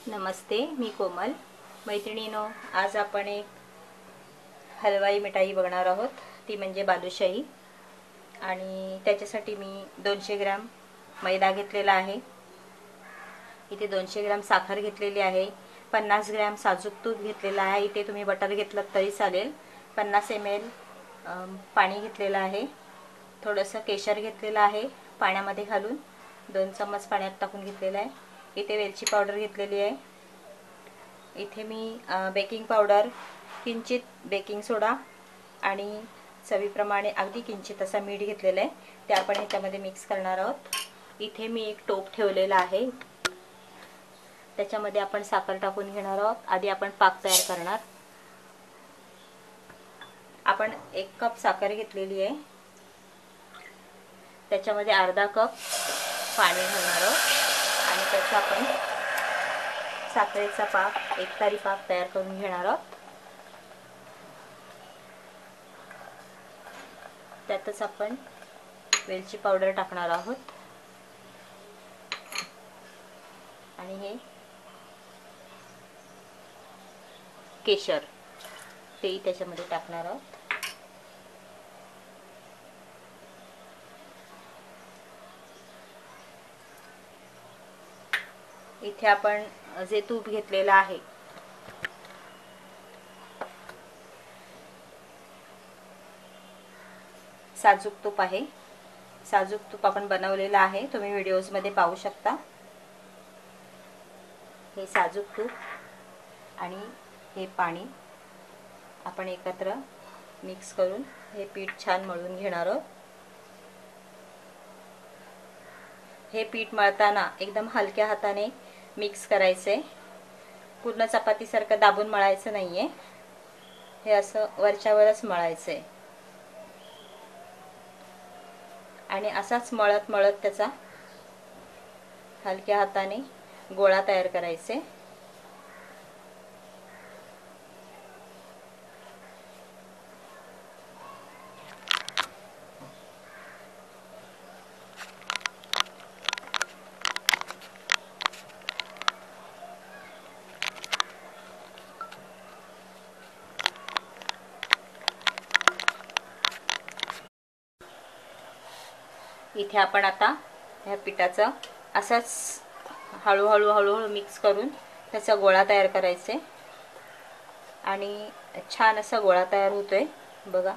नमस्ते, मी कोमल. मैत्रिणीनो, आज आपण एक हलवाई मिठाई बघणार आहोत. ती म्हणजे बालुशाही. आणि त्याच्यासाठी मी 200 ग्रॅम मैदा घेतलेला आहे. इथे 200 ग्रॅम साखर घेतलेली आहे. 50 ग्रॅम साजूक तूप घेतलेला आहे. इथे तुम्ही बटर घेतलं तरी चालेल. 50 ml पाणी घेतलेलं आहे. थोडंसं केशर घेतलेलं आहे, पाण्यामध्ये घालून 2 चम्मच पाण्यात टाकून घेतलेलं आहे. इथे वेलची पावडर घेतलेली आहे. इथे मी बेकिंग पावडर, किंचित बेकिंग सोडा आणि चवीप्रमाणे अगदी किंचित असा मीठ घेतलेला आहे. ते आपण ह्याच्यामध्ये मिक्स करणार आहोत. इथे मी एक टोप ठेवलेला आहे. त्याच्यामध्ये आपण साखर टाकून घेणार आहोत. आधी आपण पाक तयार करणार. आपण 1 कप साखर घेतलेली आहे. त्याच्यामध्ये अर्धा कप पाणी घालणार आहोत आणि त्याचा आपण साखरेचा पाक, एकतारी पाक तयार करून घेणार आहोत. त्यातच आपण वेलची पावडर टाकणार आहोत आणि हे केशर तेही त्याच्यामध्ये टाकणार आहोत. इथे आपण जे तूप घेतलेलं आहे साजूक तूप आहे. साजूक तूप आपण बनवलेलं आहे, तुम्ही व्हिडिओजमध्ये पाहू शकता. हे साजूक तूप आणि हे पाणी आपण एकत्र मिक्स करून हे पीठ छान मळून घेणार आहोत. हे पीठ मळताना एकदम हलक्या हाताने मिक्स करायचे. पूर्ण चपातीसारखं दाबून मळायचं नाहीये. हे असं वरच्यावरच मळायचंय आणि असाच मळत मळत त्याचा हलक्या हाताने गोळा तयार करायचे. इथे आपण आता ह्या पिठाचं असाच हळूहळू मिक्स करून त्याचा गोळा तयार करायचे आणि छान असा गोळा तयार होतोय बघा.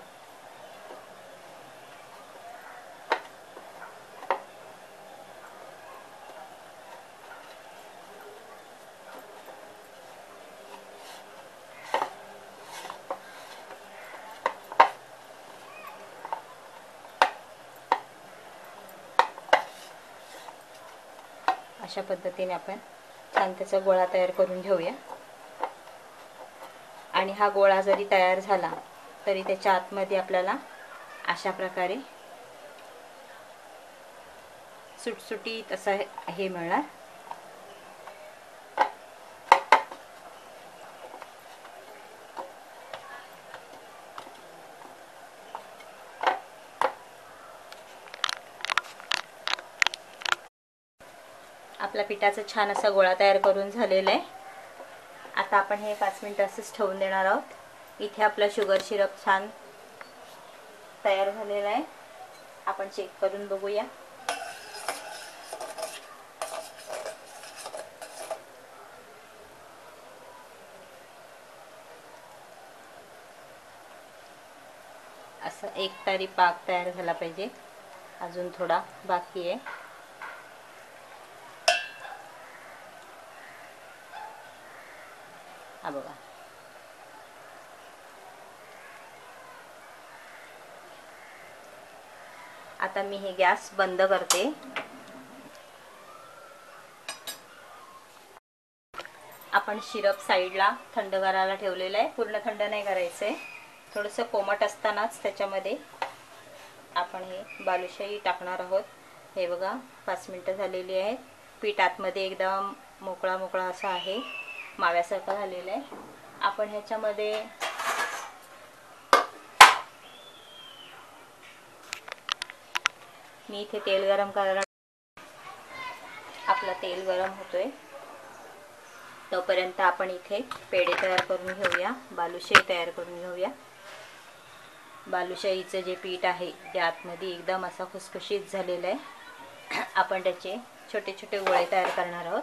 अशा पद्धतीने आपण छान त्याचा गोळा तयार करून घेऊया. आणि हा गोळा जरी तयार झाला तरी त्याच्या आतमध्ये आपल्याला अशा प्रकारे सुटसुटीत असं हे मिळणार. आपला पिठाचा छान असा गोळा तयार करून झालेला आहे. आता आपण हे 5 मिनिटं असंच ठेवून देणार आहोत. इथे आपला शुगर सिरप छान तयार झालेला आहे. आपण चेक करून बघूया. असं एकतारी पाक तयार झाला पाहिजे. अजून थोडा बाकी आहे. हा बघा. आता मी हे गॅस बंद करते. आपण सिरप साईडला थंड करायला ठेवलेलं आहे. पूर्ण थंड नाही करायचंय. थोडंसं कोमट असतानाच त्याच्यामध्ये आपण हे बालुशाही टाकणार आहोत. हे बघा 5 मिनिटं झालेली आहेत. पीठ आतमध्ये एकदम मोकळा मोकळा असा आहे, माव्यासारखं झालेलं आहे. आपण ह्याच्यामध्ये मी इथे तेल गरम करायला, आपला तेल गरम होतोय. तोपर्यंत आपण इथे पेढे तयार करून घेऊया, बालुशाही तयार करून घेऊया। बालुशाहीचं जे पीठ आहे ते आतमध्ये एकदम असा खुसखुशीत झालेलं आहे। आपण त्याचे छोटे छोटे गोळे तयार करणार आहोत।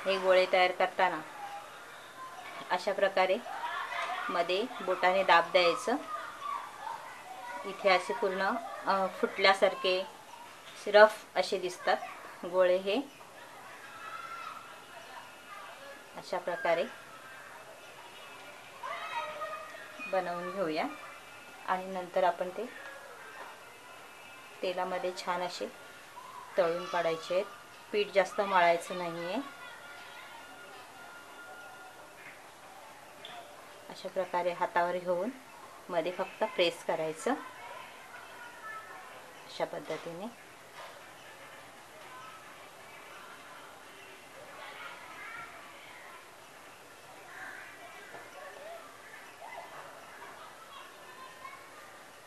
हे गोळे तयार करताना अशा प्रकारे मध्ये बोटाने दाब द्यायचं। इथे असे पूर्ण फुटल्यासारखे रफ असे दिसतात गोळे। हे अशा प्रकारे बनवून घेऊया आणि नंतर आपण ते तेलामध्ये छान असे तळून काढायचे आहेत। पीठ जास्त मळायचं नाहीये। अशा प्रकारे हातावर घेऊन मध्ये फक्त प्रेस करायचं, अशा पद्धतीने।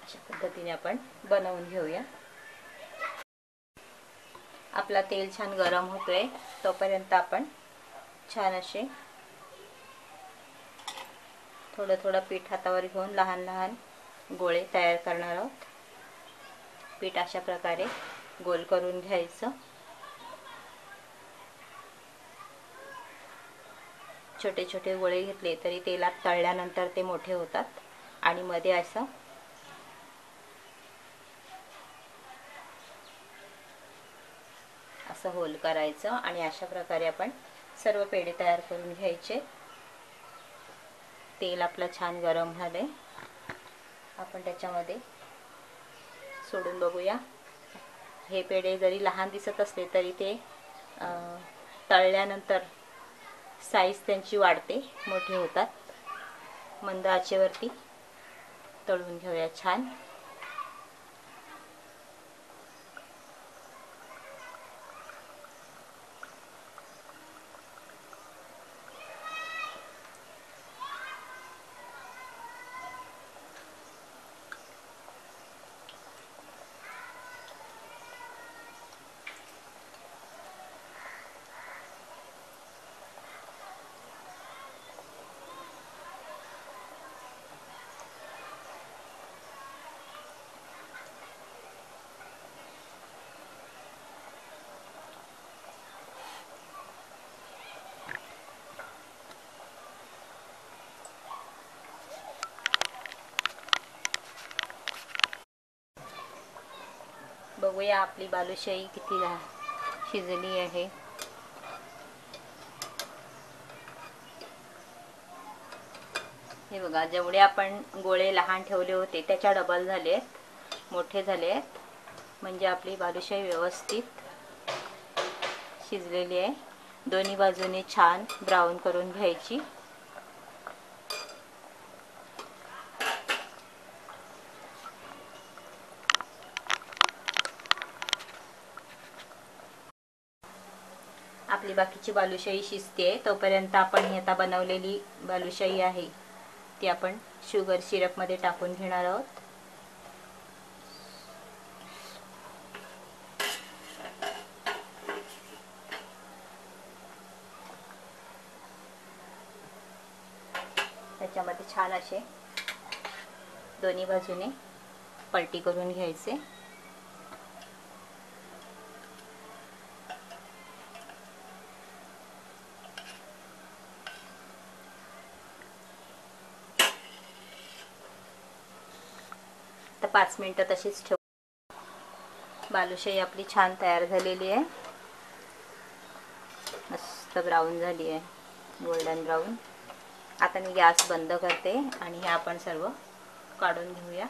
अशा पद्धतीने आपण बनवून घेऊया। आपला तेल छान गरम होतोय तोपर्यंत आपण छान असे थोडं थोडं पीठ हातावर घेऊन लहान लहान गोळे तयार करणार आहोत। पीठ अशा प्रकारे गोल करून घ्यायचं। छोटे छोटे गोळे घेतले तरी तेलात तळल्यानंतर ते मोठे होतात आणि मध्ये असं होल करायचं आणि अशा प्रकारे आपण सर्व पेढे तयार करून घ्यायचे। तेल आपलं छान गरम झालंय, आपण त्याच्यामध्ये सोडून बघूया। हे पेढे जरी लहान दिसत असले तरी ते तळल्यानंतर साईज त्यांची वाढते, मोठे होतात। मंद आचेवरती तळून घेऊया छान। बघूया आपली बालुशाही किती शिजली आहे। हे बघा, जेवढे आपण गोळे लहान ठेवले होते त्याच्या डबल झालेत, मोठे झालेत। म्हणजे आपली बालुशाही व्यवस्थित शिजलेली आहे। दोन्ही बाजूने छान ब्राऊन करून घ्यायची। आपली बाकीची बालुशाही शिजते तोपर्यंत आपण ही आता बनवलेली बालुशाही आहे ती आपण शुगर सिरप मध्ये टाकून घेणार आहोत। त्याच्यामध्ये छान असे दोन्ही बाजूने पलटी करून घ्यायचे। तर 5 मिनिटं तशीच ठेव। बालुशाही आपली छान तयार झालेली आहे, मस्त ब्राऊन झाली आहे, गोल्डन ब्राऊन। आता मी गॅस बंद करते आणि हे आपण सर्व काढून घेऊया।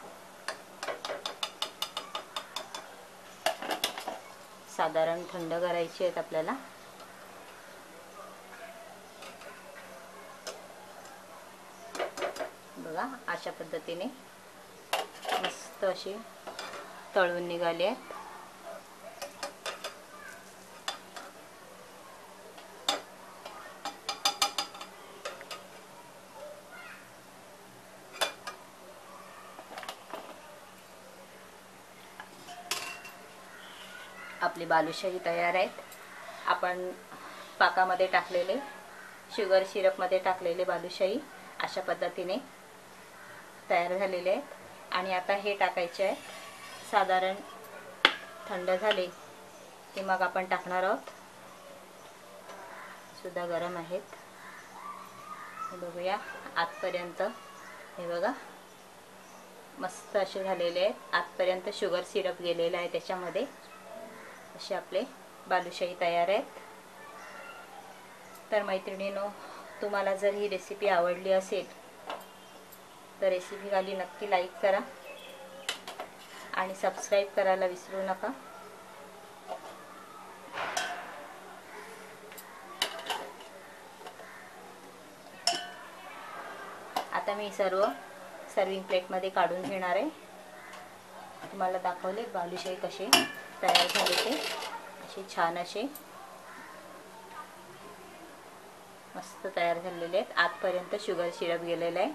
साधारण थंड करायची आहेत आपल्याला। बघा, अशा पद्धतीने मस्त अशी तळून निघाली आहेत। आपली बालुशाही तयार आहेत। आपण पाकामध्ये टाकलेले, शुगर सिरपमध्ये टाकलेले बालुशाही अशा पद्धतीने तयार झालेले आहेत. आणि आता हे टाकायचे आहे. साधारण थंड झाले की मग आपण टाकणार आहोत. सुद्धा गरम आहेत. बघूया आतपर्यंत. हे बघा मस्त असे झालेले आहेत. आतपर्यंत शुगर सिरप गेलेला आहे त्याच्यामध्ये. असे आपले बालुशाही तयार आहेत. तर मैत्रिणींनो, तुम्हाला जर ही रेसिपी आवडली असेल तर रेसिपी खाली नक्की लाईक करा आणि सबस्क्राईब करायला विसरू नका. आता मी सर्व सर्विंग प्लेटमध्ये काढून घेणार आहे. तुम्हाला दाखवले बालुशाही कसे तयार झाले ते. असे छान असे मस्त तयार झालेले आहेत. आतपर्यंत शुगर सिरप गेलेलं आहे.